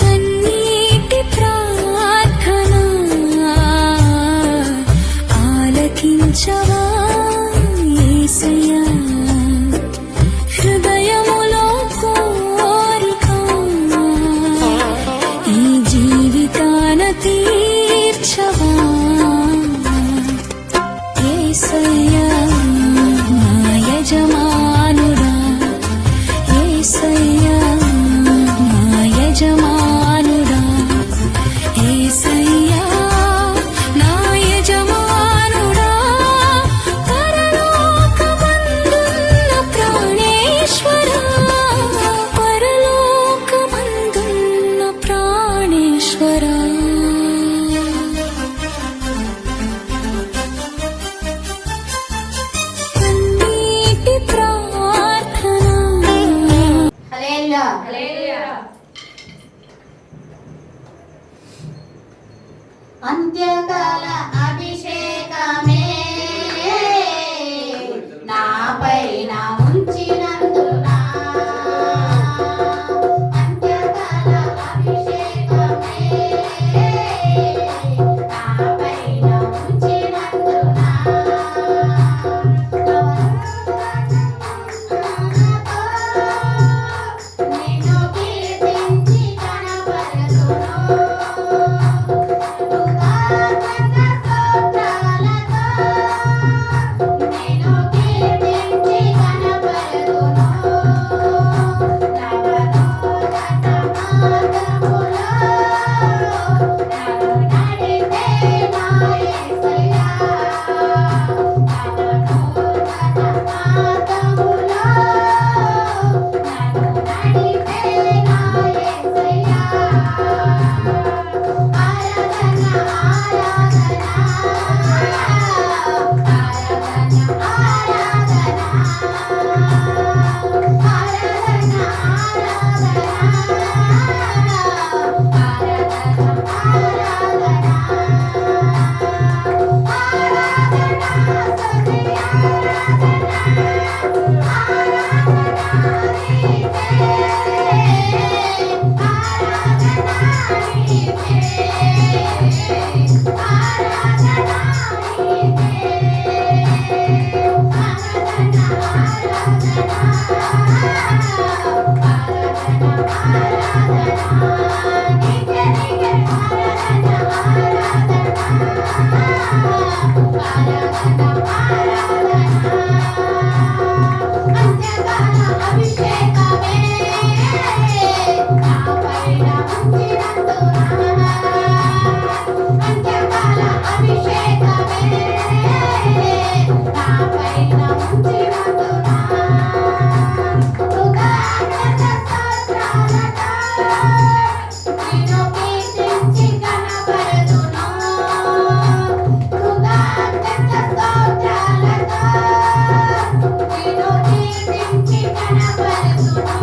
కన్నీటి ప్రార్థన ఆలకించవా యేసయ్యా, హృదయములో కోరిక ఈ జీవితాన తీర్చవా యేసయ్యా, నా యజమానుడా యేసయ్యా, నా యజమానుడా యేసయ్యా, నా యజమానుడా, పరలోకమందున్న ప్రాణేశ్వరా, పరలోకమందున్న ప్రాణేశ్వరా. కన్నీటి ప్రార్థన అంత్యకాల అభిషేకమే నాపైన ఉంచినందున, అంత్యకాల అభిషేకమే నాపైన ఉంచినందున, నిన్ను కీర్తించి కనపరచును. కనపరచును.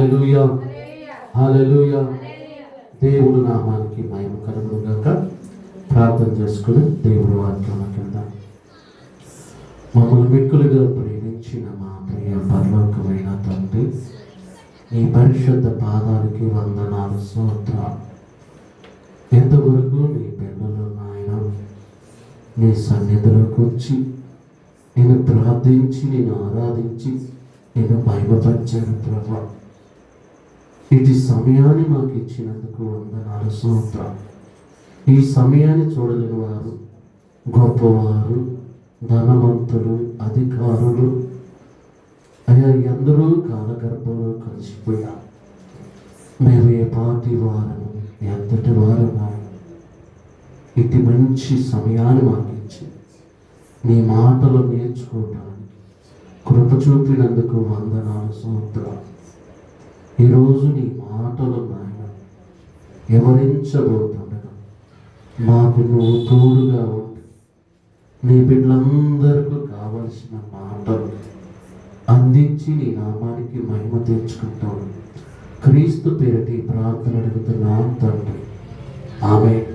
హల్లెలూయా, హల్లెలూయా. దేవుడు నామానికి మహిమ కలుగును గాక. ప్రార్థన చేసుకుని దేవుడి వాక్యంలోకి వెళ్దాం. మమ్మల్ని మిక్కులుగా ప్రేమించిన మా ప్రియ పరలోకమైన తండ్రి, నీ పరిశుద్ధ పాదాలకి వందనాలు, స్తోత్రాలు. ఎంతవరకు నీ పిల్లలు నాయన నీ సన్నిధిలోకి వచ్చి నేను ప్రార్థించి, నేను ఆరాధించి, నేను మహిమపరిచాను ప్రభా. ఇటు సమయాన్ని మాకు ఇచ్చినందుకు వందనాలు, స్తోత్రాలు. ఈ సమయాన్ని చూడలేని వారు, గొప్పవారు, ధనవంతులు, అధికారులు అయ్యా అందరూ కాలగర్భంలో కలిసిపోయారు. మేము ఏ పార్టీ వారము, ఎంతటి వారము, ఇటు మంచి సమయాన్ని మాకు ఇచ్చి నీ మాటలు నేర్చుకోవటానికి కృప చూపినందుకు వందనాలు, స్తోత్రాలు. ఈరోజు నీ మాటలు నాయన వివరించబోతుండగా మాకు నువ్వు తోడుగా ఉండి నీ బిడ్డలందరికీ కావలసిన మాటలు అందించి నీ నామానికి మహిమ తెచ్చుకుంటావు. క్రీస్తు పేరటి ప్రార్థన అడుగుతున్నాం తండ్రి, ఆమేన్.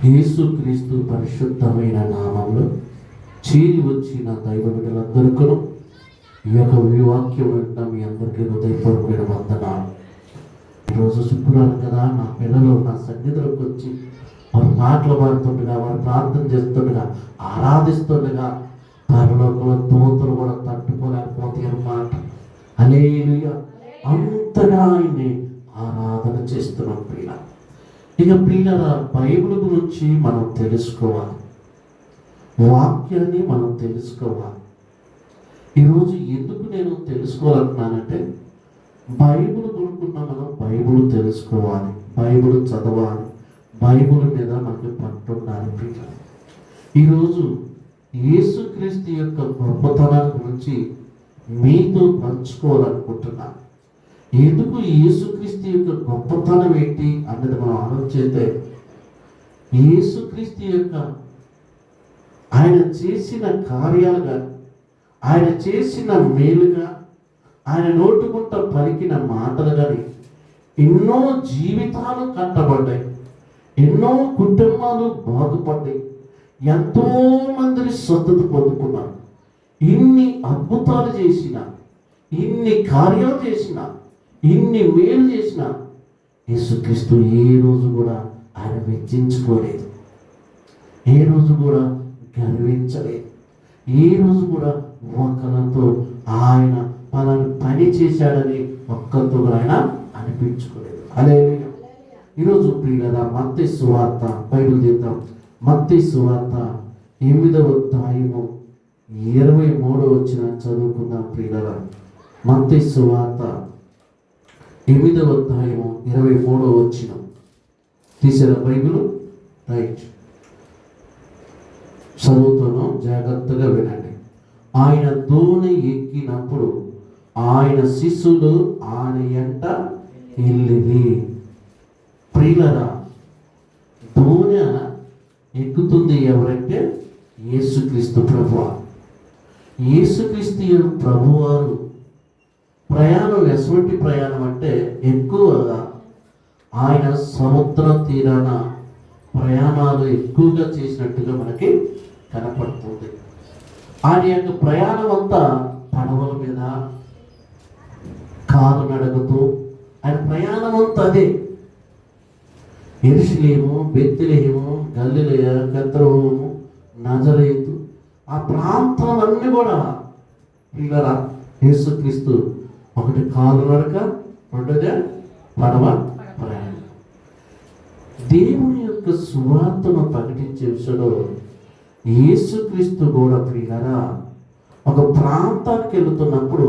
యేసు క్రీస్తు పరిశుద్ధమైన నామంలో చేరి వచ్చిన దైవ బిడ్డలందరికీ ఈ యొక్క వాక్యం వెంట మీ అందరికీ హృదయపూర్వకమైన వందనాలు. ఈరోజు శుక్రవారం కదా, నా పిల్లలు నా సన్నిధిలోకి వచ్చి వారు పాటలు పాడుతుండగా, వారు ప్రార్థన చేస్తుండగా, ఆరాధిస్తుండగా పరలోకంలో దూతలు కూడా తట్టుకోలేకపోతాయి అన్నమాట. హల్లెలూయా. అంతగా ఆయన్ని ఆరాధన చేస్తున్నాం ప్రియుల. ఇక ప్రియుల బైబిల్ గురించి మనం తెలుసుకోవాలి, వాక్యాన్ని మనం తెలుసుకోవాలి. ఈరోజు ఎందుకు నేను తెలుసుకోవాలంటున్నానంటే, బైబిల్ కొనుక్కున్నా మనం బైబిల్ తెలుసుకోవాలి, బైబిల్ చదవాలి, బైబిల్ మీద మనకి పట్టు ఉండాలి ప్రియుల. ఈరోజు యేసుక్రీస్తు యొక్క గొప్పతనాన్ని గురించి మీతో పంచుకోవాలనుకుంటున్నాను. ఎందుకు యేసుక్రీస్తు యొక్క గొప్పతనం ఏంటి అన్నది మనం ఆలోచిస్తే, యేసుక్రీస్తు యొక్క ఆయన చేసిన కార్యాలుగా, ఆయన చేసిన మేలుగా, ఆయన నోటుకుంట పలికిన మాటలు కానీ ఎన్నో జీవితాలు కట్టబడ్డాయి, ఎన్నో కుటుంబాలు బాగుపడ్డాయి, ఎంతో మందిని స్వస్థత పొందుకున్నారు. ఇన్ని అద్భుతాలు చేసిన, ఇన్ని కార్యాలు చేసిన, ఇన్ని మేలు చేసిన యేసుక్రీస్తు ఏ రోజు కూడా ఆయన వెచ్చించుకోలేదు, ఏ రోజు కూడా గర్వించలేదు, ఏ రోజు కూడా ఒకరితో ఆయన పలాని పని చేశాడని ఒక్కరితో ఆయన అనిపించుకోలేదు. హల్లెలూయా. ఈరోజు ప్రియులారా మత్తయి సువార్త బైబిల్ తీద్దాం. మత్తయి సువార్త 8వ అధ్యాయము 23వ వచనం చదువుకుందాం ప్రియులారా. మత్తయి సువార్త 8వ అధ్యాయము 23వ వచనం. తీసారా బైబిల్? రైట్, చదువుతాను, జాగ్రత్తగా వినండి. ఆయన దోణి ఎక్కినప్పుడు ఆయన శిష్యులు ఆయన ఎంట వెళ్ళిరి. ప్రియులారా, దోణి ఎక్కుతుంది ఎవరంటే యేసుక్రీస్తు ప్రభువారు. యేసుక్రీస్తు ప్రభువారు ప్రయాణం ఎటువంటి ప్రయాణం అంటే, ఎక్కువగా ఆయన సముద్ర తీరాన ప్రయాణాలు ఎక్కువగా చేసినట్టుగా మనకి కనపడుతుంది. ఆయన యొక్క ప్రయాణం అంతా పడవల మీద, కాలు నడకతో ఆయన ప్రయాణం అంతా అదే. యెరూషలేము, బెత్లెహేము, గలిలయ, కద్రోము, నజరేతు, ఆ ప్రాంతాలన్నీ కూడా పిల్లల యేసుక్రీస్తు ఒకటి కాలు నడక, రెండోదే పడవ ప్రయాణం. దేవుని యొక్క సువార్తను ప్రకటించే విషయంలో యేసుక్రీస్తు కూడా ప్రియులారా ఒక ప్రాంతానికి వెళుతున్నప్పుడు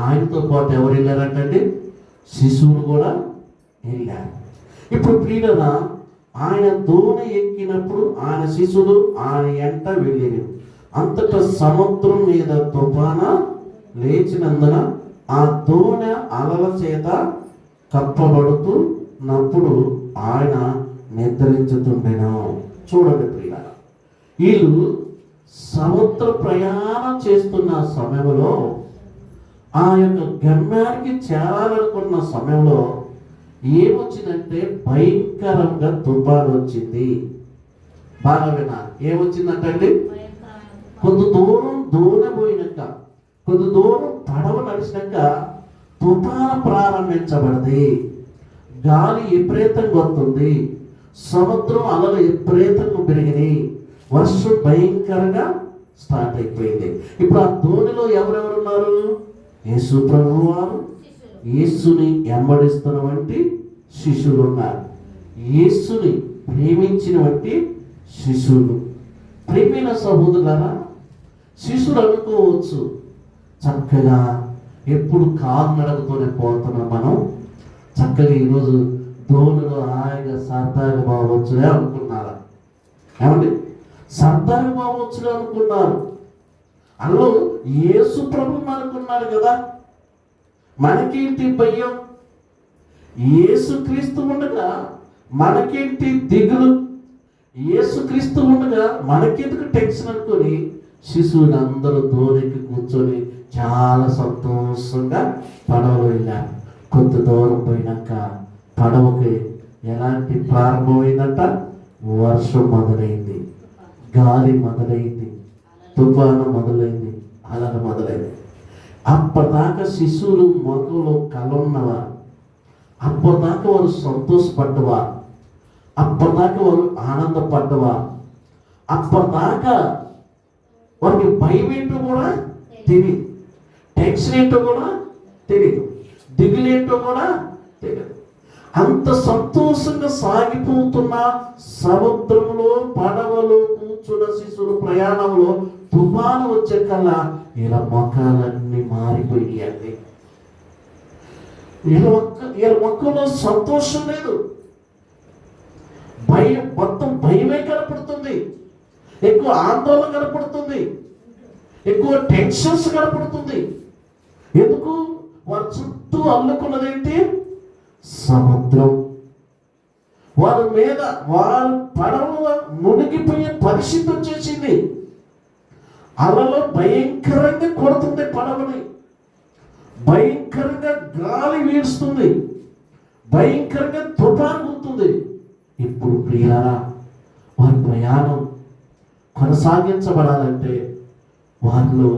ఆయనతో పాటు ఎవరు వెళ్ళారంటే శిశువులు కూడా వెళ్ళారు. ఇప్పుడు ప్రియులారా ఆయన దోణి ఎక్కినప్పుడు ఆయన శిశువులు ఆయన ఎంట వెళ్ళారు. అంతటా సముద్రం మీద తుఫాన లేచినందున ఆ దోణి అలల చేత కప్పబడుతున్నప్పుడు ఆయన నిద్రించుతుండెను. చూడండి ప్రియులారా, వీళ్ళు సముద్ర ప్రయాణం చేస్తున్న సమయంలో ఆ యొక్క గమ్యానికి చేరాలనుకున్న సమయంలో ఏమొచ్చిందంటే భయంకరంగా తుఫాను వచ్చింది. బాగా వినాలి. ఏమొచ్చిందంటండి? కొంత దూరం పోయినాక, కొంత దూరం పడవ నడిచినాక తుఫాను ప్రారంభించబడింది. గాలి విపరీతంగా వస్తుంది, సముద్రం అలలు విపరీతంగా పెరిగినాయి, వర్షం భయంకరంగా స్టార్ట్ అయిపోయింది. ఇప్పుడు ఆ దోణిలో ఎవరెవరు ఉన్నారు? యేసు ప్రభువు వారు, యేసుని వెంబడిస్తున్న వంటి శిష్యులు ఉన్నారు. యేసుని ప్రేమించిన వంటి శిష్యులు. ప్రేమైన సహోదరులారా, శిష్యులు అనుకోవచ్చు చక్కగా ఎప్పుడు కాలినడకతోనే పోతున్నాం మనం, చక్కగా ఈరోజు దోణిలో హాయిగా సరదాగా బాగొచ్చులే అనుకున్నారా? ఏమండి? సరదాగా బాగొచ్చులే అనుకున్నారు. అందులో యేసు ప్రభు అనుకున్నాడు కదా, మనకేంటి భయం? యేసుక్రీస్తు ఉండగా మనకేంటి దిగులు? యేసుక్రీస్తు ఉండగా మనకెందుకు టెన్షన్ అనుకొని శిశువుని అందరూ దూరికి కూర్చొని చాలా సంతోషంగా పడవలో వెళ్ళారు. కొంత దూరం పోయినాక పడవకి ఎలాంటి ప్రారంభమైందంట? వర్షం మొదలైంది, గాలి మొదలైంది, తుఫాను మొదలైంది, అలల మొదలైంది. అప్పటిదాకా శిశువులు మొక్కలో కలున్నవారు, అప్పటిదాకా వారు సంతోషపడ్డవారు, అప్పటిదాకా వారు ఆనందపడ్డవారు, అప్పటిదాకా వారికి భయం ఏంటో కూడా తెలియదు, టెన్షన్ ఏంటో కూడా తెలియదు, దిగులేంటో కూడా తెలియదు. అంత సంతోషంగా సాగిపోతున్న సముద్రంలో పడవలో కూర్చున్న శిశువుల ప్రయాణంలో తుఫాను వచ్చే కల్లా ఇలా మొక్కలన్నీ మారిపోయాయి. వీళ్ళ మొక్కలో సంతోషం లేదు, భయం, మొత్తం భయమే కనపడుతుంది, ఎక్కువ ఆందోళన కనపడుతుంది, ఎక్కువ టెన్షన్స్ కనపడుతుంది. ఎందుకు? వారి చుట్టూ అల్లుకున్నదేంటి? సముద్రం. వారి మీద వారు పడవ మునిగిపోయే పరిస్థితి వచ్చేసింది. అలలో భయంకరంగా కొడుతుంది పడవని, భయంకరంగా గాలి వీస్తుంది, భయంకరంగా తుఫాను ఉంటుంది. ఇప్పుడు ప్రియారా, వారి ప్రయాణం కొనసాగించబడాలంటే వారిలో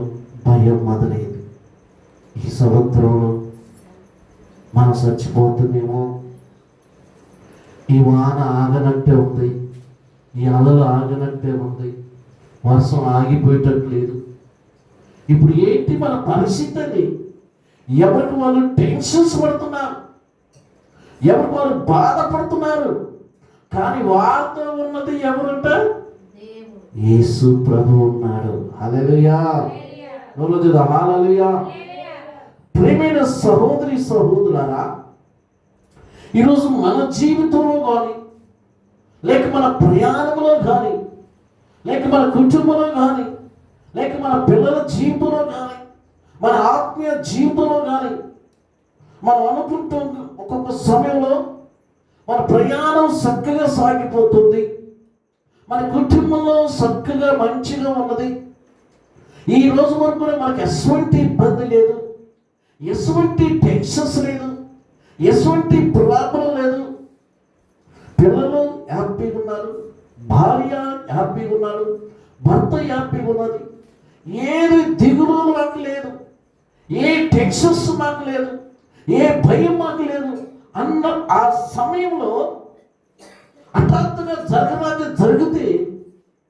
భయం మొదలైంది. ఈ సముద్రంలో మనం చచ్చిపోతుందేమో, ఈ వాన ఆగనట్టే ఉంది, ఈ అలలు ఆగనట్టే ఉంది, వర్షం ఆగిపోయేటట్లేదు. ఇప్పుడు ఏంటి మన పరిస్థితి అని ఎవరికి వాళ్ళు టెన్షన్స్ పడుతున్నారు, ఎవరికి వాళ్ళు బాధపడుతున్నారు. కానీ వారితో ఉన్నది ఎవరంట? యేసు ప్రభు ఉన్నాడు. హల్లెలూయా, హల్లెలూయా. ప్రియమైన సహోదరి సహోదరులారా, ఈరోజు మన జీవితంలో కానీ, లేక మన ప్రయాణంలో కానీ, లేక మన కుటుంబంలో కానీ, లేక మన పిల్లల జీవితంలో కానీ, మన ఆత్మీయ జీవితంలో కానీ మనం అనుకుంటూ ఒక్కొక్క సమయంలో మన ప్రయాణం చక్కగా సాగిపోతుంది, మన కుటుంబంలో చక్కగా మంచిగా ఉన్నది, ఈ రోజు వరకు కూడా మనకు ఎటువంటి ఇబ్బంది లేదు, ఎటువంటి టెన్షన్స్ లేదు, ఎటువంటి ప్రాబ్లం లేదు, పిల్లలు హ్యాపీగా ఉన్నారు, భార్య హ్యాపీగా ఉన్నారు, భర్త హ్యాపీగా ఉన్నది, ఏది దిగులు మాకు లేదు, ఏ టెన్షన్స్ మాకు లేదు, ఏ భయం మాకు లేదు అన్న ఆ సమయంలో హఠాత్తుగా జరిగితే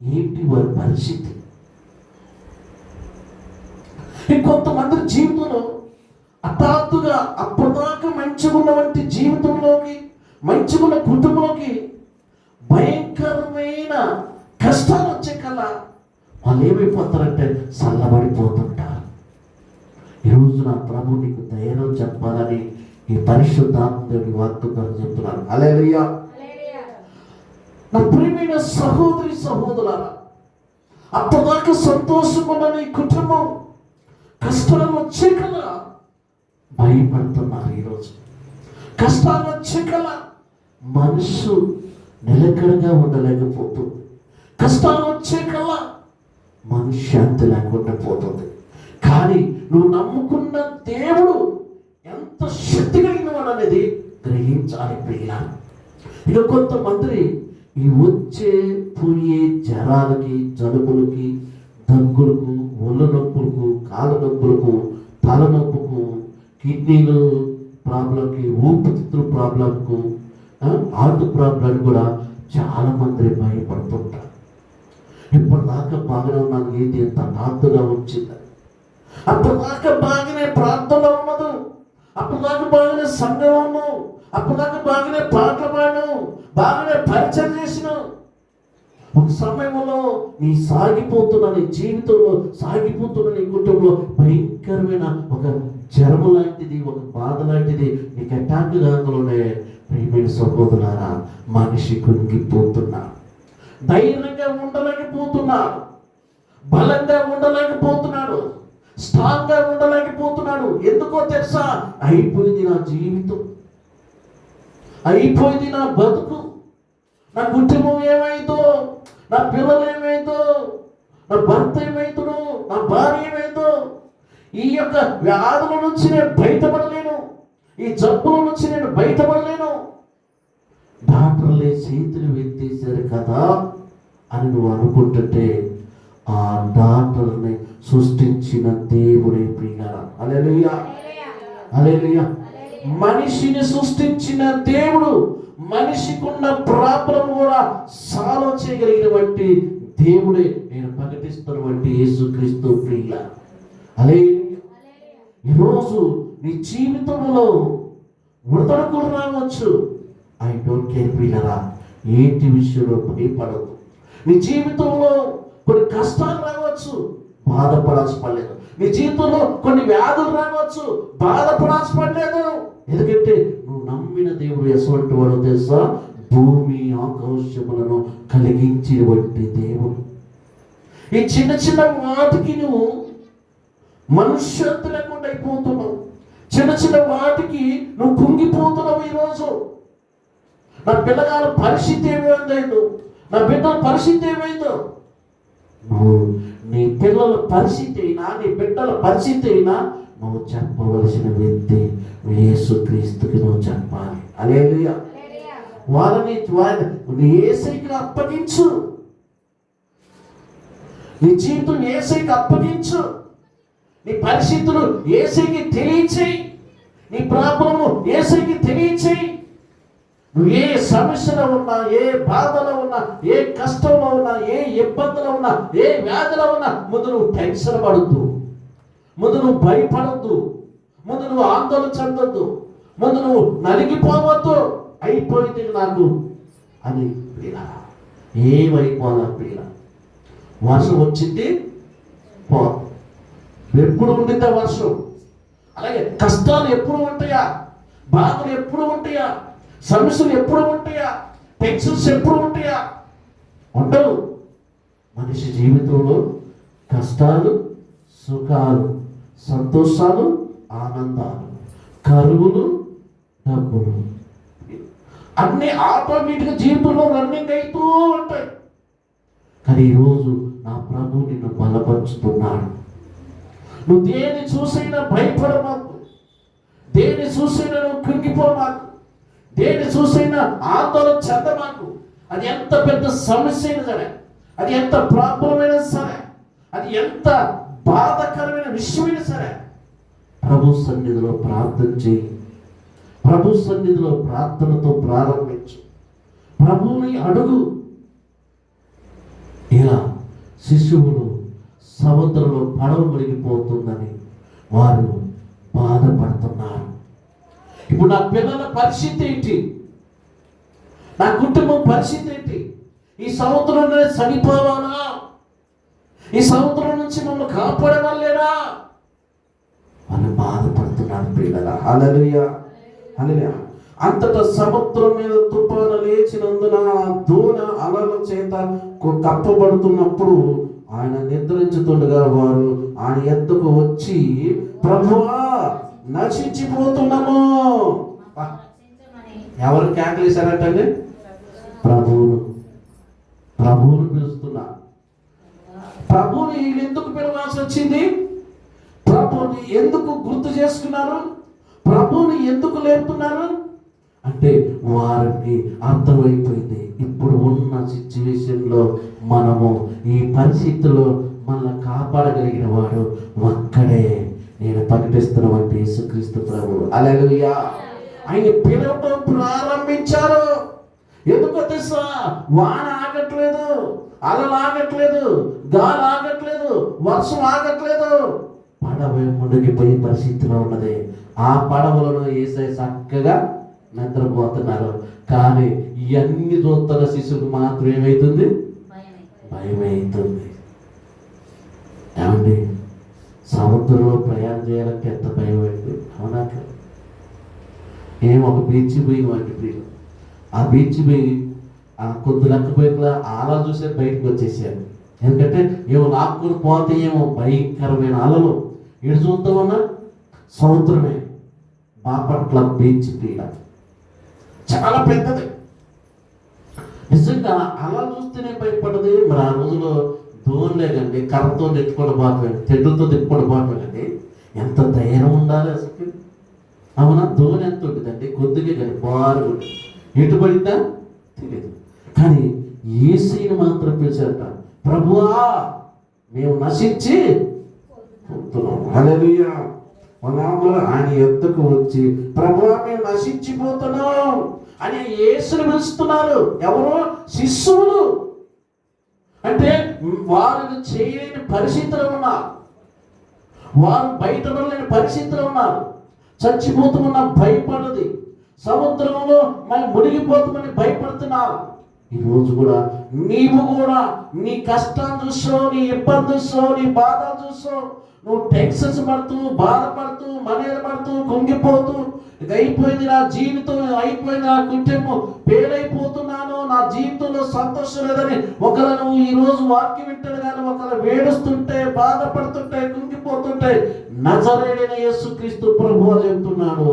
ఏంటి వారి పరిస్థితి? ఇంకొంతమంది జీవితంలో హఠాత్తుగా అప్పటిదాకా మంచిగా ఉన్నటువంటి జీవితంలోకి, మంచిగా ఉన్న కుటుంబంలోకి భయంకరమైన కష్టాలు వచ్చే కల్లా వాళ్ళు ఏమైపోతారంటే చల్లబడిపోతుంటారు. ఈరోజు నా ప్రభు నీకు ధైర్యం చెప్పాలని ఈ పరిశుద్ధాత్మని వాక్యం చెప్తున్నాను. హల్లెలూయా. నా ప్రియమైన సహోదరి సహోదరులారా, అప్పటిదాకా సంతోషంగా నీ కుటుంబం కష్టాలు వచ్చే కల్లా భయపడుతున్నారు. ఈరోజు కష్టాలు వచ్చే కల్లా మనసు నిలకడగా ఉండలేకపోతుంది, కష్టాలు వచ్చే కల్లా మనశ్శాంతి లేకుండా పోతుంది. కానీ నువ్వు నమ్ముకున్న దేవుడు ఎంత శక్తి కలిగిన వాడు అనేది గ్రహించాలి ప్రియుల. ఇక కొంతమంది ఈ వచ్చే పోయే జ్వరాలకి, జలుబులకి, దగ్గులకు, ఒళ్ళు నొప్పులకు, కాళ్ళ నొప్పులకు, తలనొప్పుకు, కిడ్నీలు ప్రాబ్లంకి, ఊపిరితిత్తుల ప్రాబ్లంకు, హార్ట్ ప్రాబ్లం కూడా చాలా మంది భయపడుతుంటారు. ఇప్పటిదాకా బాగానే ఉన్నాను, ఏంటి ఎంత నాతుగా వచ్చింది, అప్పటిదాకా బాగానే ప్రార్థనలో ఉన్నదు, అప్పటిదాకా బాగానే సంఘం ఉన్నావు, అప్పటిదాకా బాగానే పాటలు పాడాను, బాగానే పరిచయం చేసినావు. ఒక సమయంలో నీ సాగిపోతున్న నీ జీవితంలో, సాగిపోతున్న నీ కుటుంబంలో భయంకరమైన ఒక జ్వరం లాంటిది, ఒక బాధ లాంటిది నీకు అటాక్ కాగలనే ప్రియమైన సహోదరులారా, మనిషి కుంగిపోతున్నా, ధైర్యంగా ఉండలేకపోతున్నాడు, బలంగా ఉండలేకపోతున్నాడు, స్ట్రాంగ్గా ఉండలేకపోతున్నాడు. ఎందుకో తెలుసా? అయిపోయింది నా జీవితం, అయిపోయింది నా బతుకు, నా కుటుంబం ఏమైందో, నా పిల్లలు ఏమైందో, నా భర్త ఏమైతుడు, నా భార్య ఏమైందో, ఈ యొక్క వ్యాధుల నుంచి నేను బయటపడలేను, ఈ జబ్బుల నుంచి నేను బయటపడలేను, డాక్టర్లే చేతులు ఎత్తేసారు కదా అని నువ్వు అనుకుంటుంటే ఆ డాక్టర్ని సృష్టించిన దేవుడే ప్రియులారా. హల్లెలూయా, హల్లెలూయా. మనిషిని సృష్టించిన దేవుడు మనిషికున్న ప్రాబ్లం కూడా సాల్వ్ చేయగలిగినటువంటి దేవుడే నేను ప్రకటిస్తున్నటువంటి యేసుక్రీస్తు ప్రియుల. హల్లెలూయా. ఈరోజు నీ జీవితంలో ఉడతడుకులు రావచ్చు, ఐ డోంట్ కేర్ ప్రియులరా, ఏంటి విషయంలో భయపడదు. నీ జీవితంలో కొన్ని కష్టాలు రావచ్చు, బాధపడాల్సి పడలేదు. నీ జీవితంలో కొన్ని వ్యాధులు రావచ్చు, బాధపడాల్సి పడలేదు. ఎందుకంటే నువ్వు నమ్మిన దేవుడు ఎటువంటి వాడో తెలుసా? భూమి ఆకాశములను కలిగించినటువంటి దేవుడు. ఈ చిన్న చిన్న వాటికి నువ్వు మనుష్యత్వం లేకుండా అయిపోతున్నావు, చిన్న చిన్న వాటికి నువ్వు కుంగిపోతున్నావు. ఈరోజు నా పిల్లగాల పరిస్థితి ఏమైందో, నా బిడ్డల పరిస్థితి ఏమైందో, నువ్వు నీ పిల్లల పరిస్థితి అయినా, నీ బిడ్డల పరిస్థితి అయినా నువ్వు చెప్పవలసిన వ్యక్తి యేసుక్రీస్తుకి నువ్వు చెప్పాలి. హల్లెలూయా. వాళ్ళని నీ యేసయ్యకి అప్పగించు, నీ జీవితం యేసయ్యకి అప్పగించు, నీ పరిస్థితులు యేసయ్యకి తెలియచేయి, నీ ప్రాబ్లము యేసయ్యకి తెలియచేయి. నువ్వు ఏ సమస్యలో ఉన్నా, ఏ బాధలో ఉన్నా, ఏ కష్టంలో ఉన్నా, ఏ ఇబ్బందిలో ఉన్నా, ఏ వ్యాధిలో ఉన్నా, ముందు నువ్వు టెన్షన్ పడద్దు, ముందు నువ్వు భయపడద్దు, ముందు నువ్వు ఆందోళన చెందొద్దు, ముందు నువ్వు నలిగిపోవద్దు. అయిపోయింది నాకు అని ప్రియులా, ఏమైపోవాలా ప్రియులా? వర్షం వచ్చింది పో, ఎప్పుడు ఉండిందా వర్షం? అలాగే కష్టాలు ఎప్పుడు ఉంటాయా, బాధలు ఎప్పుడు ఉంటాయా, సమస్యలు ఎప్పుడు ఉంటాయా, టెన్షన్స్ ఎప్పుడు ఉంటాయా? ఉండవు. మనిషి జీవితంలో కష్టాలు, సుఖాలు, సంతోషాలు, ఆనందాలు, కరువులు, డబ్బులు అన్నీ ఆటోమేటిక్గా జీవితంలో రన్నింగ్ అవుతూ ఉంటాయి. కానీ ఈరోజు నా ప్రభు నిన్ను బలపరుచుతున్నాడు. నువ్వు దేని చూసైనా భయపడమాకు, దేని చూసైనా నువ్వు కృంగిపోమాకు, దేని చూసైనా ఆందోళన చెందమాకు. అది ఎంత పెద్ద సమస్య అయినా సరే, అది ఎంత ప్రాబ్లం అయినా సరే, అది ఎంత బాధాకరమైన విషయమైనా సరే, ప్రభు సన్నిధిలో ప్రార్థన చేయి, ప్రభు సన్నిధిలో ప్రార్థనతో ప్రారంభించు, ప్రభువుని అడుగు. ఇలా శిశువులు సముద్రంలో పడవ మునిగిపోతుందని వారు బాధపడుతున్నారు. ఇప్పుడు నా పిల్లల పరిస్థితి ఏంటి, నా కుటుంబం పరిస్థితి ఏంటి? ఈ సముద్రంలో చనిపోవాలా? ఈ సముద్రం నుంచి మమ్మల్ని కాపాడవాలేరా? వాళ్ళు బాధపడుతున్నారు పిల్లల. హల్లెలూయా, హల్లెలూయా. అంతటా సముద్రం మీద తుఫాను లేచినందున దూన అలల చేత కప్పబడుతున్నప్పుడు ఆయన నిద్రించుతుండగా వారు ఆయన ఎద్దుకు వచ్చి, ప్రభువా నశించిపోతున్నాము. ఎవరు కేకలేశారంటే ప్రభువును, ప్రభువును పిలుస్తున్నా. ప్రభువుని వీళ్ళు ఎందుకు పిలవాల్సి వచ్చింది? ప్రభువుని ఎందుకు గుర్తు చేసుకున్నారు? ప్రభువుని ఎందుకు లేపుతున్నారు అంటే వారికి అర్థమైపోయింది, ఇప్పుడు ఉన్న సిచ్యువేషన్లో మనము ఈ పరిస్థితుల్లో మనల్ని కాపాడగలిగిన వాడు ఒక్కడే, నేను ప్రకటిస్తున్నటువంటి యేసుక్రీస్తు ప్రభువు. హల్లెలూయా. ఆయన పిలవటం ప్రారంభించారు. ఎందుకో తెలుసా? వాన ఆగట్లేదు, అలలు ఆగట్లేదు, గాలి ఆగట్లేదు, వర్షం ఆగట్లేదు. పడవ మునిగిపోయే పరిస్థితిలో ఉన్నది. ఆ పడవలను యేసయ్య చక్కగా నిద్రపోతున్నారు. కానీ ఇవన్నీ చూస్తున్న శిశువుకు మాత్రం ఏమవుతుంది? భయమవుతుంది. ఏమండి, సముద్రంలో ప్రయాణం చేయాలంటే ఎంత భయం అయింది, అవునా? ఒక బీచ్ పోయి వాటి ప్రియులు, ఆ బీచ్ పోయి కొద్ది లెక్కపోయిన అలా చూసే బయటకు వచ్చేసారు. ఎందుకంటే ఏమో లాక్కుని పోతే ఏమో భయంకరమైన అలలు. ఇటు చూద్దామన్నా సముద్రమే. బాపట్ల బీచ్ ప్రియుల చాలా పెద్దది. నిజంగా అలా చూస్తేనే భయపడదు. మరి ఆ రోజులో దోన్లే కండి, కర్రతో నెట్టుకోవడం బాగుంది, తెడ్డుతో తిప్పుకోవడం బాగుందండి. ఎంత ధైర్యం ఉండాలి అసలు, అవునా? దోని ఎంత ఉంటుందండి, కొద్దిగా కానీ బారు ఎటు పడిందా తెలియదు. కానీ యేసయ్యను మాత్రం పిలిచారట, ప్రభువా మేము నశించి పోతున్నాం. హల్లెలూయా. ఆయన ఎద్దుకు వచ్చి, ప్రభువా మేము నశించిపోతున్నాం అని యేసుని పిలుస్తున్నారు. ఎవరు? శిష్యులు. అంటే వారు చేయలేని పరిస్థితిలో ఉన్నారు, వారు బయటపడలేని పరిస్థితిలో ఉన్నారు. చచ్చిపోతున్నా భయపడది, సముద్రంలో మనం మునిగిపోతామని భయపడుతున్నారు. ఈరోజు కూడా నీవు కూడా నీ కష్టాన్ని చూసో, నీ ఇబ్బంది చూసో, నీ బాధ చూసో, నువ్వు టెన్షన్స్ పడుతూ, బాధపడుతూ, మనీలు పడుతూ, కుంగిపోతూ, ఇక అయిపోయింది నా జీవితం, అయిపోయింది నా కుటుంబం, పేరైపోతున్నాను, నా జీవితంలో సంతోషం లేదని ఒకరు నువ్వు ఈరోజు వాక్యం వింటాడు కానీ ఒకరు వేడుస్తుంటే, బాధపడుతుంటే, కుంగిపోతుంటే, నజరేయుడైన యేసుక్రీస్తు ప్రభువు చెబుతున్నాడు,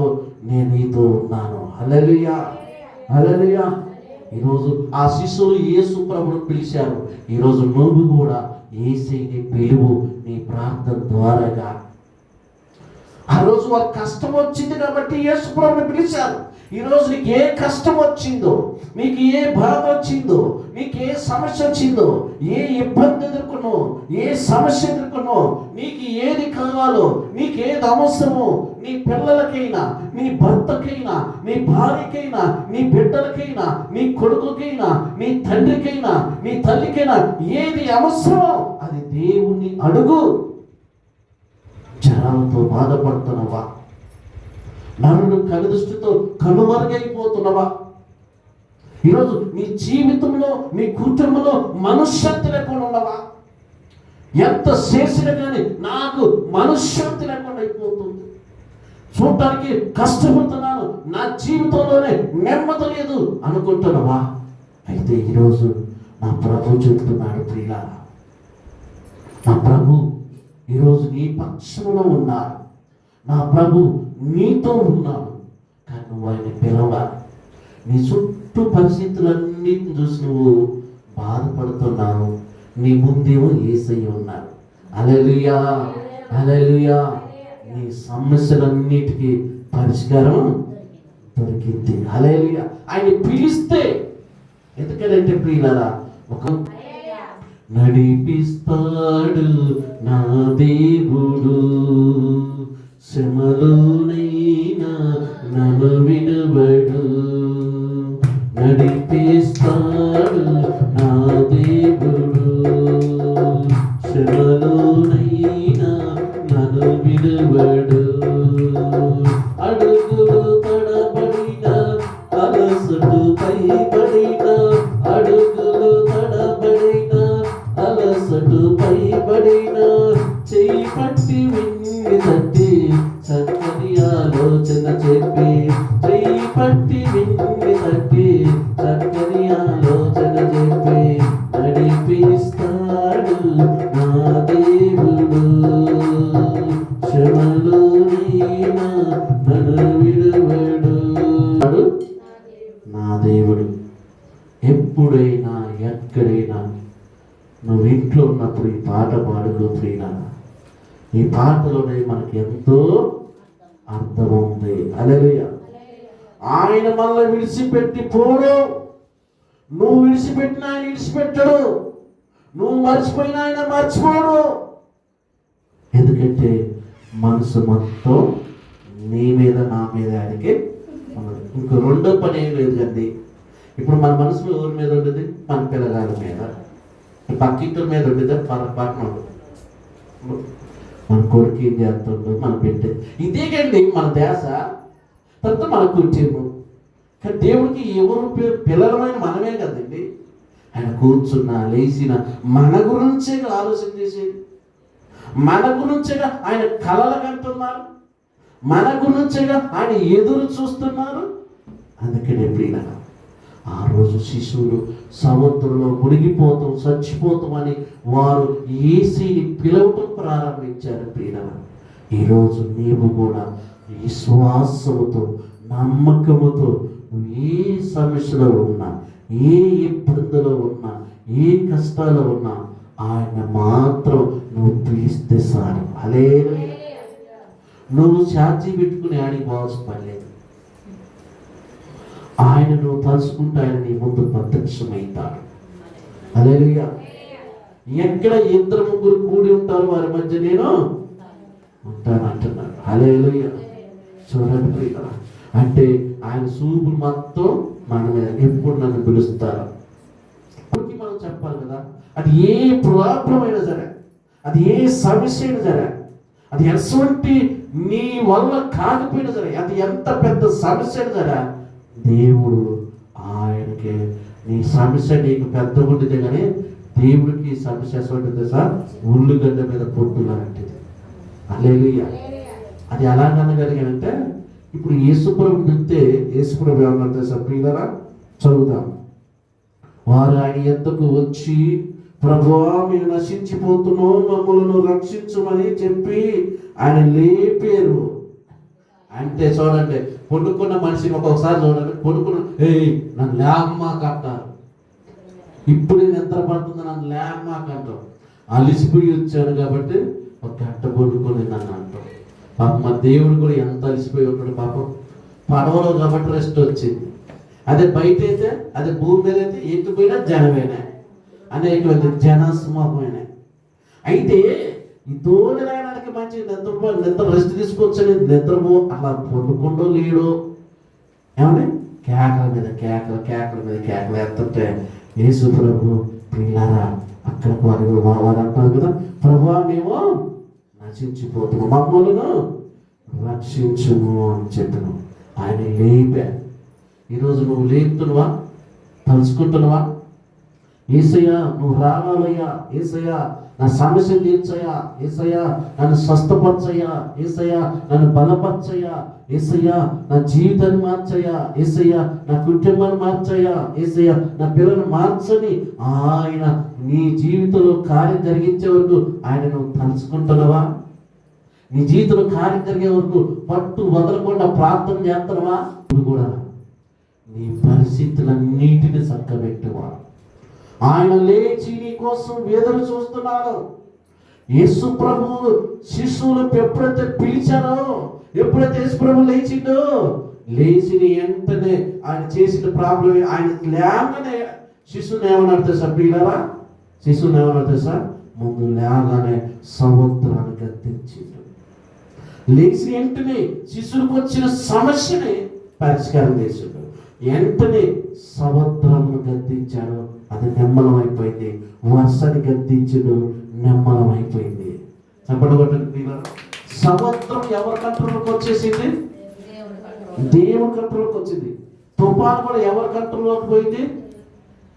నేను నీతో ఉన్నాను. హల్లెలూయా, హల్లెలూయా. ఈరోజు ఆ శిశువులు యేసు ప్రభువును పిలిచారు. ఈరోజు నువ్వు కూడా యేసయ్యని పిలువు నీ ప్రార్థన ద్వారాగా. ఆ రోజు వారి కష్టం వచ్చింది కాబట్టి యేసు ప్రభువుని పిలిచారు. ఈరోజు నీకు ఏ కష్టం వచ్చిందో, నీకు ఏ బాధ వచ్చిందో, నీకు ఏ సమస్య వచ్చిందో, ఏ ఇబ్బంది ఎదుర్కొనో, ఏ సమస్య ఎదుర్కొనో, నీకు ఏది కావాలో, నీకు ఏది అవసరమో, నీ పిల్లలకైనా, నీ భర్తకైనా, నీ భార్యకైనా, నీ బిడ్డలకైనా, నీ కొడుకుకైనా, నీ తండ్రికైనా, నీ తల్లికైనా ఏది అవసరమో అది దేవుణ్ణి అడుగు. జనాలతో బాధపడుతున్నవా? నరుడు కనుదృష్టితో కనుమరుగైపోతున్నవా? ఈరోజు నీ జీవితంలో, నీ కుటుంబంలో మనశ్శాంతి లేకుండా ఉన్నవా? ఎంత చేసినా కానీ నాకు మనశ్శాంతి లేకుండా అయిపోతుంది, చూడటానికి కష్టపడుతున్నాను, నా జీవితంలోనే నెమ్మది లేదు అనుకుంటున్నావా? అయితే ఈరోజు నా ప్రభు చెబుతున్నాడు, ప్రియులారా, నా ప్రభు ఈరోజు నీ పక్షంలో ఉన్నారు, నా ప్రభు నీతో ఉన్నాడు. కానీ నువ్వు ఆయన పిలవాలి. నీ చుట్టూ పరిస్థితులన్నిటిని చూసి నువ్వు బాధపడుతున్నావు, నీ ముందేమో యేసయ్య ఉన్నాడు. హల్లెలూయా, హల్లెలూయా. నీ సమస్యలన్నిటికీ పరిష్కారం దొరికింది. హల్లెలూయా. ఆయన పిలిస్తే, ఎందుకంటే ప్రియులారా, ఒక నడిపిస్తాడు నా దేవుడు, శ్రమలోనైనా నన్ను విడువడు. నడిపిస్తాడు నా దేవుడు, శ్రమలోనైనా నన్ను విడువడు. అడుగులు తడబడిన, అలసటు పైబడిన, అడుగులు తడబడిన, అలసటు పైబడిన, చేయి పట్టి విన్ని తట్టి చక్కని ఆలోచన చెప్పి, చేయి పట్టి విన్ని తట్టి చక్కని ఆలోచన చెప్పి, నడిపిస్తాడు నా దేవుడు, శ్రమలోనైనా నన్ను విడువడు. నా దేవుడు ఎప్పుడైనా ఎక్కడైనా నువ్వు ఇంట్లో ఉన్నప్పుడు ఈ పాట పాడుకో ప్రియులారా. ఈ పాటలోనే మనకి ఎంతో అర్థం ఉంది. హల్లెలూయా. ఆయన మనల్ని విడిచిపెట్టి పోడు. నువ్వు విడిచిపెట్టిన ఆయన విడిచిపెట్టడు. నువ్వు మర్చిపోయిన ఆయన మర్చిపోడు. ఎందుకంటే మనసు మొత్తం నీ మీద నా మీద ఆయనకి ఉన్నది. ఇంకో రెండో పని ఏం లేదు కండి. ఇప్పుడు మన మనసులో ఎవరి మీద ఉండదు? మన పిల్లగాల మీద, పక్కింటి మీద ఉండదు, పక్కన ఉండదు. మన కొడుకు ఏం చేస్తుండో, మన బిడ్డ ఇదే కండి మన ధ్యాస. తర్వాత మన కుటుంబం. కానీ దేవుడికి ఎవరు పిల్లలమైన మనమే కదండి. ఆయన కూర్చున్నా లేచిన మన గురించే ఆలోచన చేసేది, మన గురించేగా ఆయన కలలు కంటున్నారు, మన గురించేగా ఆయన ఎదురు చూస్తున్నారు. అందుకనే ప్రియుల, ఆ రోజు శిశువులు సముద్రంలో మునిగిపోతాం, చచ్చిపోతామని వారు యేసుని పిలవటం ప్రారంభించారు. ప్రియుల, ఈరోజు నీవు కూడా విశ్వాసముతో, నమ్మకముతో ఏ సమస్యలో ఉన్నా, ఏ ఇబ్బందులో ఉన్నా, ఏ కష్టాలు ఉన్నా ఆయన మాత్రం నువ్వు పిలిస్తే సారు. హల్లెలూయా. నువ్వు ఛార్జీ పెట్టుకుని ఆయనకి పోవాల్సిన పని లేదు. ఆయన నువ్వు తలుచుకుంటే ఆయన నీ ముందు ప్రత్యక్షమవుతాడు. హల్లెలూయా. ఎక్కడ ఇద్దరు ముగ్గురు కూడి ఉంటారు వారి మధ్య నేను ఉంటాను అంటున్నాడు. హల్లెలూయా. చూడండి ప్రియులారా, అంటే ఆయన చూపులు మొత్తం మన మీద ఎప్పుడు నన్ను పిలుస్తారు. మనం చెప్పాలి కదా, అది ఏ ప్రాబ్లం అయినా సరే, అది ఏ సమస్య అయినా సరే, అది ఎటువంటి నీ వల్ల కాకపోయినా సరే, అది ఎంత పెద్ద సమస్య అయినా సరే, దేవుడు ఆయనకి నీ సమస్య నీకు పెద్ద ఉంటుంది కానీ దేవుడికి సమస్య ఎటువంటిది సార్? ఉల్లిగడ్డ మీద పొట్టులాంటిది. హల్లెలూయా. అది ఎలాగనగలిగానంటే, ఇప్పుడు యేసుప్రభు చెప్తే యేసుప్రభు ఏమన్నా సార్ ప్రియులారా, చదువుదాం. వారు ఆయన యొద్దకు వచ్చి, ప్రభువా మేము నశించిపోతున్నాం, మమ్మల్ని రక్షించమని చెప్పి ఆయన లేపారు. అంటే చూడండి, పొడుకున్న మనిషిని ఒక్కొక్కసారి చూడండి, పొడుకున్న నన్ను లేమ్మాక అంటారు. ఇప్పుడు నిద్ర పడుతుంది, నన్ను లేమ్మాక అంటాం. అలిసిపోయి వచ్చాను కాబట్టి ఒక గంట పొడుకొని నన్ను అంటాం. పాపం మా దేవుడు కూడా ఎంత అలిసిపోయి ఉంటాడు పాపం. పడవలో కాబట్టి రెస్ట్ వచ్చింది. అదే బయట అయితే, అదే భూమి మీద అయితే ఎటు పోయినా జనమేనా, అనేటువంటి జనసమూహమైన. అయితే ఈ దోణిరాయడానికి మంచి నిద్ర రెస్ట్ తీసుకొచ్చని నిద్రపో అలా పొడుకుండో లేడో ఏమండి, కేకల మీద కేకల కేకలు ఎత్తుంటే యేసు ప్రభు ప్రియులారా అక్కడికి వారు అంటారు కదా, ప్రభువా మేము నశించిపోతున్నాం, మమ్మల్ని రక్షించుము అని చెప్పినాం. ఆయన లేపా. ఈరోజు నువ్వు లేపుతున్నావా? తలుచుకుంటున్నావా? యేసయ్యా నువ్వు రావాలయ్యా, యేసయ్యా నా సమస్య తీర్చయ్యా, యేసయ్యా నన్ను స్వస్థపరచయ్యా, యేసయ్యా నన్ను బలపరచయ్యా, యేసయ్యా నా జీవితాన్ని మార్చయ్యా, యేసయ్యా నా కుటుంబాన్ని మార్చయ్యా, యేసయ్యా నా పిల్లలను మార్చని ఆయన నీ జీవితంలో కార్యం జరిగించే వరకు ఆయన నువ్వు తలుచుకుంటున్నావా? నీ జీవితంలో కార్యం జరిగే వరకు పట్టు వదలకుండా ప్రార్థన చేస్తున్నావా? ఇప్పుడు కూడా నీ పరిస్థితులన్నిటిని చక్కబెట్టువా. ఆయన లేచి నీ కోసం ఎదురు చూస్తున్నాడు. యేసు ప్రభు శిశువులు ఎప్పుడైతే పిలిచారో, ఎప్పుడైతే యేసు ప్రభు లేచిండో, లేచిన వెంటనే ఆయన చేసిన ప్రాబ్లం, ఆయన లేగానే శిశువుని ఏమన్నారు తెలుసా ప్రియులారా? శిశువుని ఏమన్నారు తెలుసా? ముందు లేగానే సముద్రాన్ని గద్దించిండు. లేచిన వెంటనే శిశువులకు వచ్చిన సమస్యని పరిష్కారం చేసిండు. వెంటనే సముద్రంను గద్దించాడు, అది నిమ్మలం అయిపోయింది. వర్షాన్ని గద్దించుడు, నిమ్మలం అయిపోయింది. చెప్పండి, సముద్రం ఎవరి కంట్రోల్కి వచ్చేసింది? దేవుడి కంట్రోల్కి వచ్చింది. తుఫాను కూడా ఎవరి కంట్రోల్లోకి పోయింది?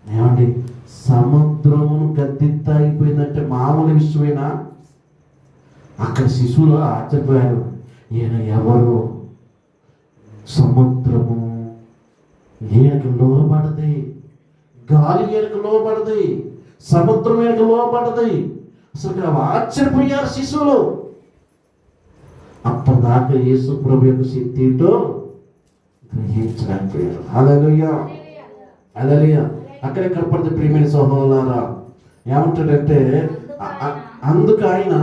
ఏమండి, సముద్రమును గద్దింత అయిపోయిందంటే మామూలు విషయమేనా? అక్కడ శిశువులు ఆశ్చర్యపోయారు, ఈయన ఎవరు? సముద్రము ఈయనకు లోబడది, గాలి ఈయనకు లోబడది, సముద్రం ఈయనకు లోబడది. అసలు ఆశ్చర్యపోయారు శిశువులు. అప్పటిదాకా యేసు ప్రభు యొక్క శక్తి ఏంటో గ్రహించలేకపోయారు. హల్లెలూయా, హల్లెలూయా. అక్కడే కనపడితే ప్రియమైన సహోదరులారా ఏమంటాడంటే, అందుకు ఆయన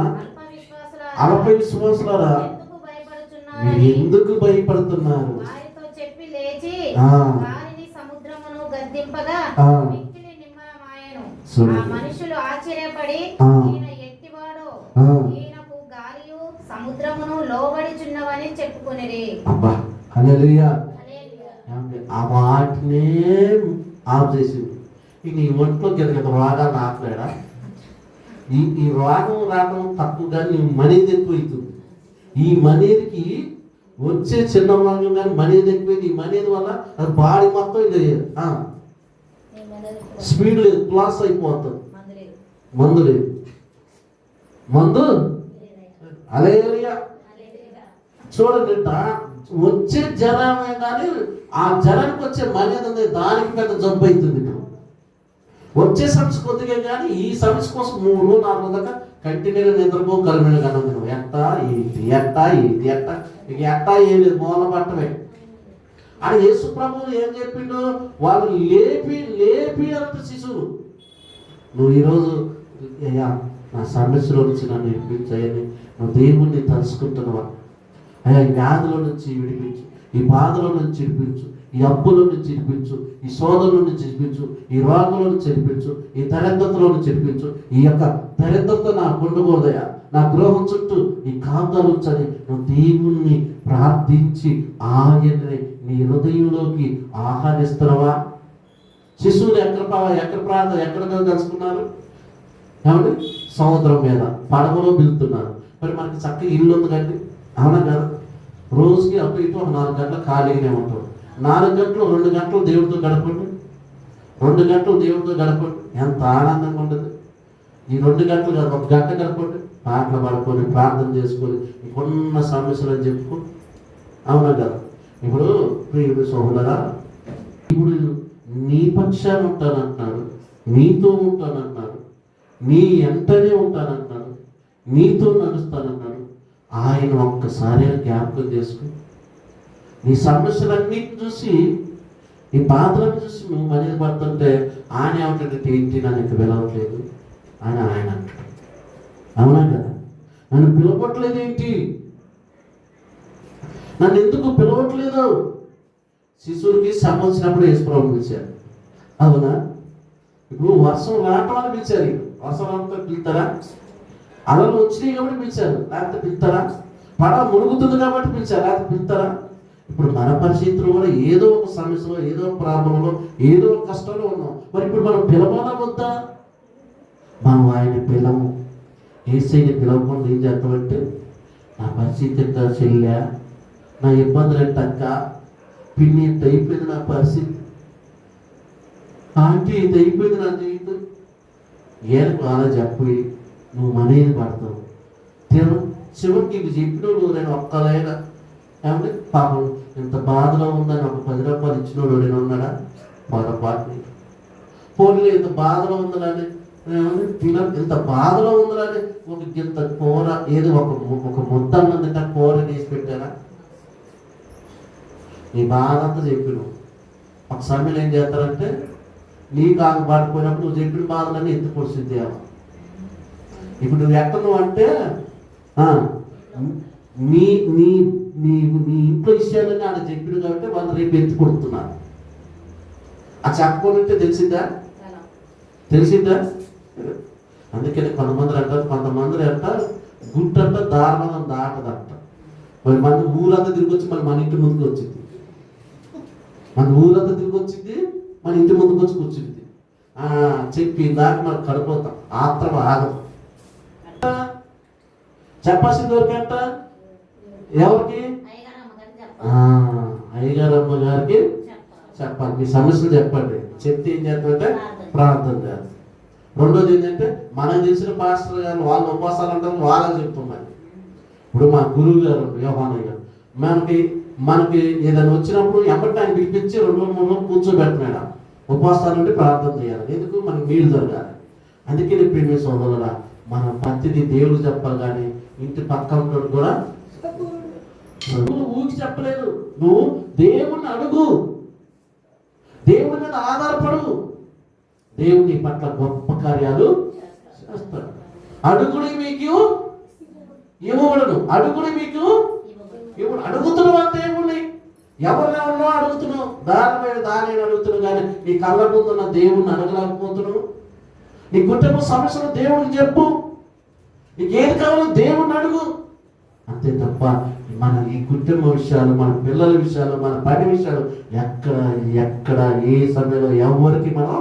అల్ప విశ్వాసులారా ఎందుకు మీరు భయపడుచున్నారని ఎందుకు భయపడుతున్నారు? వారితో చెప్పి లేచి ఆ. వారిని సముద్రమును గద్దింపగా ఆ. మిక్కిలి నిమ్మలమాయెను. చూడండి. ఆ మనుషులు ఆశ్చర్యపడి ఆ. ఈయన ఎట్టివాడు, ఆ. ఈయనకు గాలియు సముద్రమును లోబడిచున్నవని చెప్పుకొనిరి. అబ్బా హల్లెలూయా. హల్లెలూయా. ఏమండి? ఆ వాటినే ఆఫ్ చేసింది. ఇక ఈ ఒంట్లో కింద రోగాలు రాకలేడా? ఈ రోగం రావడం తక్కువ కానీ మనీది ఎక్కువైతుంది. ఈ మనీదికి వచ్చే చిన్న రోగం కానీ మనీది ఎక్కువైంది. ఈ మనీది వల్ల అది బాడీ మొత్తం ఇది స్పీడ్ లేదు, క్లాస్ అయిపోతుంది. మందు లేదు, మందు హల్లెలూయా. చూడండి, వచ్చే జ్వరమే కానీ ఆ జ్వరానికి వచ్చే మనీది ఉంది, దానికి పెద్ద జబ్బు అవుతుంది. ఇప్పుడు వచ్చే సమస్య కొద్దిగా కానీ ఈ సమస్య కోసం 3 రోజులు 4 రోజుల దాకా కంటిన్యూగా నిద్రపో కలిమిన కన్నా నువ్వు ఎట్టా ఇక ఎట్టా ఏం లేదు, మూల పట్టమే అని యేసు ప్రభువు ఏం చెప్పిండు? వాళ్ళు లేపి అంత శిశువులు, నువ్వు ఈరోజు అయ్యా నా సమస్యలో నుంచి నన్ను విడిపించాయని నువ్వు దేవుణ్ణి తలుసుకుంటున్నావా? అయ్యా ఈ వ్యాధుల నుంచి విడిపించు, ఈ బాధల నుంచి విడిపించు, ఈ అప్పుల నుంచి విడిపించు, ఈ శోధన నుంచి విడిపించు, ఈ రోగంలో నుంచి విడిపించు, ఈ దరిద్రతలో నుంచి విడిపించు. ఈ యొక్క దరిద్రత నా ఉండకూడదయా, నా గృహం చుట్టూ ఈ కాంతాలు ఉంచని నువ్వు దేవుణ్ణి ప్రార్థించి ఆయన్ని నీ హృదయంలోకి ఆహ్వానిస్తున్నావా? శిశువులు ఎక్కడ కలుసుకున్నారు? ఏమండి? సముద్రం మీద పడవలో వెళ్తున్నారు. మరి మనకి చక్కగా ఇల్లు ఉంది కండి, అవునా కదా? రోజుకి అటు ఇటు ఒక 4 గంటలు ఖాళీగానే ఉంటాం. 4 గంటలు 2 గంటలు దేవుడితో గడపండి, 2 గంటలు దేవుడితో గడపండి, ఎంత ఆనందంగా ఉండదు. ఈ 2 గంటలు కాదు, 1 గంట గడపండి, పాటలు పడుకొని ప్రార్థన చేసుకొని ఇప్పుడున్న సమస్యలు అని చెప్పుకో, అవునా కదా? ఇప్పుడు ప్రియుడు సోదరా, ఇప్పుడు నీ పక్షాన్ని ఉంటానంటున్నాడు, నీతో ఉంటానంటున్నాడు, నీ ఎంటనే ఉంటానంటున్నాడు, నీతో నడుస్తానన్నాడు. ఆయన ఒక్కసారి జ్ఞాపకం చేసుకుని నీ సమస్యలన్నిటిని చూసి, నీ బాధలను చూసి నువ్వు మనీది పడుతుంటే ఆయన ఏమంటే ఏంటి నన్ను ఇక్కడ పిలవట్లేదు అని ఆయన అంటాడు. అవునా కదా? నన్ను పిలవట్లేదు ఏంటి, నన్ను ఎందుకు పిలవట్లేదు? శిశువులకి సంబంధించినప్పుడు యేసుప్రభువు పిలిచారు, అవునా? ఇప్పుడు వర్షం రావటం అని పిలిచారు. వర్షం రావటం పిలుతారా? అలలు వచ్చినాయి కాబట్టి పిలిచారు, లేకపోతే పిలుతారా? పడవ మునుగుతుంది కాబట్టి పిలిచారు, లేకపోతే పిలుతారా? ఇప్పుడు మన పరిస్థితుల్లో కూడా ఏదో ఒక సమస్యలో, ఏదో ఒక ప్రాబ్లంలో, ఏదో ఒక కష్టంలో ఉన్నాం. మరి ఇప్పుడు మనం పిలవాలా వద్దా? మనం ఆయన పిలము. యేసయ్యని పిలవకుండా ఏం చేస్తామంటే, నా పరిస్థితి ఎంత చెల్లా, నా ఇబ్బందులు ఎంత అక్క, పిన్ని ఎంత అయిపోయింది నా పరిస్థితి, ఆంటీ ఇంత అయిపోయింది నా జీవితం, ఏలకు అలా చెప్పి నువ్వు మనీది పడతావు. చివరికి ఇది చెప్పినోడు నేను ఒక్కలైనా ఏమంటే పాపం ఇంత బాధలో ఉందని ఒక 10 రూపాయలు ఇచ్చినోడు నేను ఉన్నాడా? పొరపాటు. పోనీ ఇంత బాధలో ఉందని ఇంత బాధలో ఉందని ఒక ఇంత కూర ఏదో ఒక ముద్ద అన్నదంటే కూర వేసి పెట్టారా? నీ బాధ అంతా చెప్పిను. ఒక సమయంలో ఏం చేస్తారంటే నీకు ఆకు పడిపోయినప్పుడు నువ్వు చెప్పిన బాధలన్నీ ఎత్తుకొస్తుంది. ఇప్పుడు నువ్వు ఎక్కను అంటే నీ నీ నీ నీ ఇంట్లో విషయాలన్నీ ఆయన చెప్పిన కాబట్టి వాళ్ళు రేపు ఎత్తి కొడుతున్నారు. ఆ చెప్పకుంటే తెలిసిందా? అందుకని కొంతమంది అంటారు, కొంతమంది అంటారు గుట్టంట దారుణం దాటదంట. మరి మన ఊరంతా తిరిగి వచ్చి మన ఇంటి ముందుకు వచ్చింది, మన ఊరంతా తిరిగి వచ్చింది, మన ఇంటి ముందుకు వచ్చి కూర్చుంది. చెప్పి దాకా మనకు కడిపోతాం, ఆత్రం ఆగం. చెప్పాల్సింది ఎవరికంట? ఎవరికి? అయ్యగారమ్మ గారికి చెప్పాలి. మీ సమస్యలు చెప్పండి. చెప్తే ఏం చేస్తామంటే ప్రార్థన చేయాలి. రెండోది ఏంటంటే మనకు తెలిసిన పాస్టర్ గారు వాళ్ళు ఉపవాసాలు అంటారు, వాళ్ళని చెప్తున్నారు. ఇప్పుడు మా గురువు గారు యోహానయ్య గారు మనకి ఏదైనా వచ్చినప్పుడు ఎప్పటి ఆయన పిలిపించి 2-3 రోజులు కూర్చోబెడుతున్నాడు. ఉపవాసాలు అంటే ప్రార్థన చేయాలి, ఎందుకు మనకి వీలు జరగాలి. అందుకే ప్రేమ సోదరులా మన ప్రతిదీ దేవుడు చెప్పాలి, కానీ ఇంటి పక్కన కూడా నువ్వు ఊరికి చెప్పలేదు. నువ్వు దేవుణ్ణి అడుగు, దేవుడి మీద ఆధారపడు, దేవుని పట్ల గొప్ప కార్యాలు చేస్తాడు. అడుగుడి మీకు ఇవ్వబడును, అడుగుని మీకు ఇప్పుడు అడుగుతున్నావా దేవుణ్ణి? ఎవరినెవరినో అడుగుతున్నావు, దాని అడుగుతున్నావు, కానీ నీ కళ్ళ ముందున్న దేవుణ్ణి అడగలేకపోతున్నావు. నీ కుటుంబ సమస్యలు దేవుడికి చెప్పు, నీకు ఏది కావాలో దేవుణ్ణి అడుగు. అంతే తప్ప మన ఈ కుటుంబ విషయాలు, మన పిల్లల విషయాలు, మన పని విషయాలు ఎక్కడ ఏ సమయంలో ఎవరికి మనం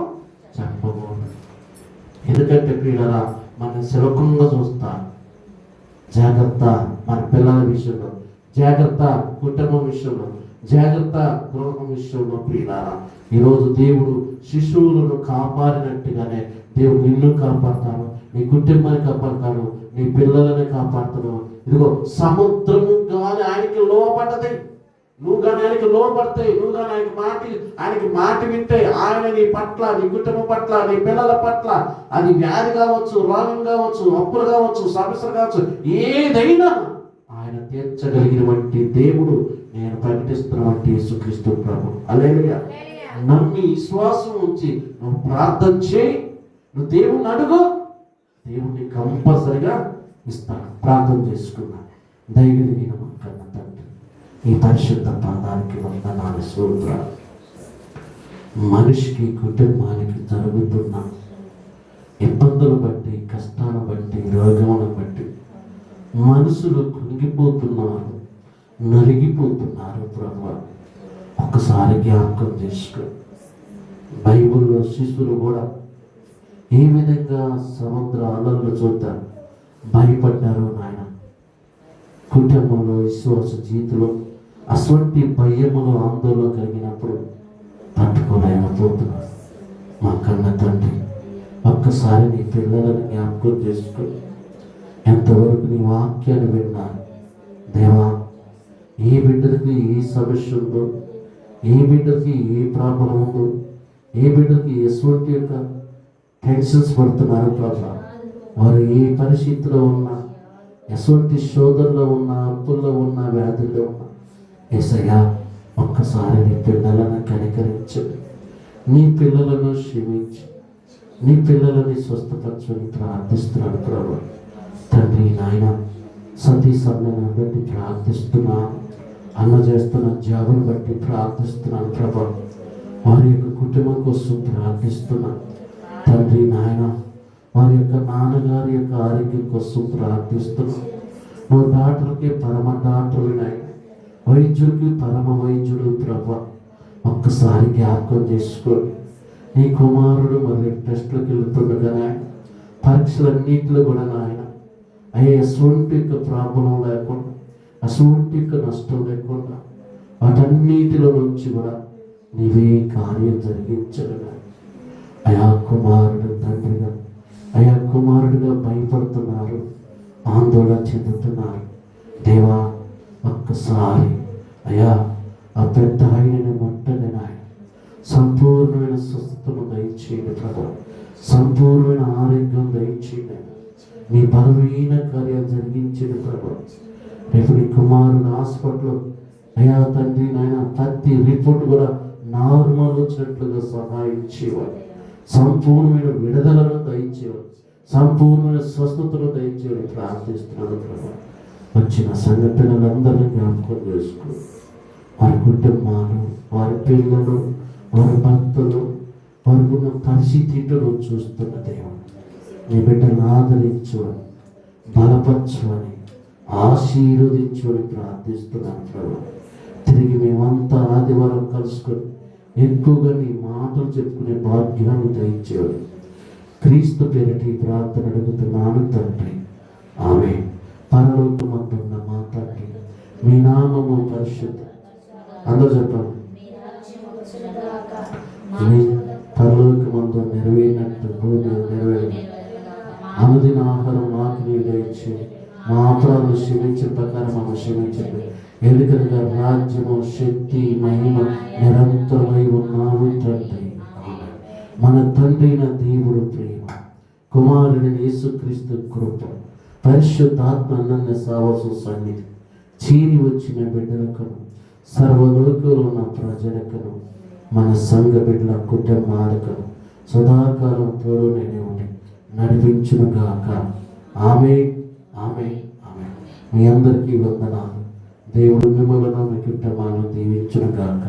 చెప్పకూడదు. ఎందుకంటే ప్రియులారా, మనం శివకంగా చూస్తా. జాగ్రత్త మన పిల్లల విషయంలో, జాగ్రత్త కుటుంబం విషయంలో, జాగ్రత్త గృహం విషయంలో. ప్రియులారా, ఈరోజు దేవుడు శిశువులను కాపాడినట్టుగానే దేవుడు నిన్ను కాపాడతాడు, నీ కుటుంబాన్ని కాపాడతాడు, నీ పిల్లలని కాపాడతాడు. ఇదిగో సముద్రము కానీ ఆయనకి లోపడ్డది. నువ్వు కానీ ఆయనకి లోపడితే, నువ్వు కానీ ఆయనకి మాట వింటే, ఆయన నీ పట్ల, నీ కుటుంబం పట్ల, నీ పిల్లల పట్ల, అది వ్యాధి కావచ్చు, రోగం కావచ్చు, అప్పులు కావచ్చు, సమస్యలు కావచ్చు, ఏదైనా ఆయన తీర్చగలిగినటువంటి దేవుడు నేను ప్రకటిస్తున్నటువంటి యేసుక్రీస్తు ప్రభు. హల్లెలూయా. నమ్మి విశ్వాసం ఉంచి నువ్వు ప్రార్థన చేయి, నువ్వు దేవుణ్ణి అడుగు, దేవుణ్ణి కంపల్సరిగా ఇస్తాడు. ప్రార్థన చేసుకున్నా. దయగలిగిన కన్న తండ్రి, ఈ పరిశుద్ధ పాదానికి వందనాలు స్తోత్రాలు. మనిషికి, కుటుంబానికి జరుగుతున్న ఇబ్బందులు బట్టి, కష్టాలను బట్టి, రోగములను బట్టి మనుషులు కుంగిపోతున్నారు, నలిగిపోతున్నారు. ప్రభు ఒక్కసారి జ్ఞాపకం చేసుకో. బైబిల్లో శిశువులు కూడా ఏ విధంగా సముద్ర అలలు చూద్దాం భయపడ్డారు నాయన. కుటుంబంలో, విశ్వాస జీవితంలో అటువంటి భయములు, ఆందోళన కలిగినప్పుడు తట్టుకోలేకపోతున్నారు. మా కన్న తండ్రి, ఒక్కసారి నీ పిల్లలను జ్ఞాపకం చేసుకో. ఎంతవరకు నీ వాక్యాన్ని విన్నారు దేవా? ఏ బిడ్డలకి ఏ సమస్య ఉందో, ఏ బిడ్డలకి ఏ ప్రాబ్లం ఉందో, ఏ బిడ్డలకి ఎటువంటి యొక్క టెన్షన్స్ పడుతున్నారు ప్రభా, వారు ఏ పరిస్థితిలో ఉన్నా, ఎటువంటి శోధనలో ఉన్నా, అప్పుల్లో ఉన్నా, వ్యాధుల్లో ఉన్నా, యేసయ్యా ఒక్కసారి నీ పిల్లలను కనికరించు, నీ పిల్లలను క్షమించు, నీ పిల్లలని స్వస్థపరచని ప్రార్థిస్తున్నాను ప్రభా. తండ్రి నాయన, సతీ సమయాన్ని బట్టి ప్రార్థిస్తున్నాను, అన్న చేస్తున్న జాబును బట్టి ప్రార్థిస్తున్నాను ప్రభా. వారి యొక్క కుటుంబం కోసం ప్రార్థిస్తున్నాను తండ్రి నాయన. వారి యొక్క నాన్నగారి యొక్క ఆరోగ్యం కోసం ప్రార్థిస్తున్నాను. నువ్వు డాక్టర్కి పరమ డాక్టర్ నాయన, వైద్యుడికి పరమ వైద్యుడు ప్రభా. ఒక్కసారి జ్ఞాపకం చేసుకోండి. నీ కుమారుడు మరి టెస్టులకు వెళ్తుండగా నాయన, పరీక్షలన్నింటిలో కూడా నాయన అయ్యే అటువంటి యొక్క ప్రాబ్లం లేకుండా, అటువంటి యొక్క నష్టం లేకుండా, వాటన్నిటిలో నుంచి కూడా నీవే కార్యం జరిగించగలవు. అయా కుమారుడు తండ్రిగా, అయా కుమారుడిగా భయపడుతున్నారు, ఆందోళన చెందుతున్నారు దేవా. ఒక్కసారి అయా ఆ పెద్ద ఆయనని ముట్టని నాయన, సంపూర్ణమైన స్వస్థతను దయచేయండి ప్రభు, సంపూర్ణమైన ఆరోగ్యం దయచేయండి, నీ బలమైన కార్యాలు జరిగించేది ప్రభు. రేపు నీ కుమారుడు హాస్పిటల్లో అయా తండ్రి నాయన ప్రతి రిపోర్ట్ కూడా నార్మల్ వచ్చినట్లుగా సహాయం చేయాలి, సంపూర్ణమైన విడుదలను దయచేయాలి, సంపూర్ణమైన స్వస్థతను దయచేయాలి ప్రార్థిస్తున్నాను ప్రభు. వచ్చిన సంఘటనలందరినీ జ్ఞాపకం చేసుకో. వారి కుటుంబాలు, వారి పిల్లలు, వారి భర్తలు, వారి ఉన్న పరిస్థితులను చూస్తున్న దేవుడు నీ బిడ్డను ఆదరించువని, బలపరచువని, ఆశీర్వదించువని ప్రార్థిస్తున్నాను ప్రభు. తిరిగి మేమంతా ఆదివారం కలుసుకొని ఎక్కువగా నీ మాటలు చెప్పుకునే భాగ్యాన్ని దయచేయాలి. క్రీస్తు పేరిటి ప్రార్థన అడుగుతున్నాను తండ్రి, ఆమేన్. పరలోకమందున్న మా తండ్రి, మీ నామము పరిశుద్ధ, అందరూ చెప్పండి, మీ పరలోకమందు నెరవేరినట్టు భూమి నెరవేరినట్టు అనుదిన ఆహారం మాకు నీవు దయచేయి, మా అపరాధులు క్షమించే ప్రకారం మనం క్షమించండి. ఎందుకనగా రాజ్యము, శక్తి, మహిమ నిరంతరమై ఉన్నావు తండ్రి. మన తండ్రి అయిన దేవుడు ప్రేమ, కుమారుని యేసుక్రీస్తు కృప, పరిశుద్ధాత్మ అన్నన్య సావాసం సన్నిధి చీరి వచ్చిన బిడ్డలకును, సర్వలోకంలో ఉన్న ప్రజలకును, మన సంఘ బిడ్డల కుటుంబాలకును సదాకాలం తోడు నేను నడిపించునుగాక. ఆమేన్, ఆమేన్, ఆమేన్. మీ అందరికీ వందనాలు. దేవుడు మిమ్మల్ని మీ కుటుంబాలను దీవించును గాక.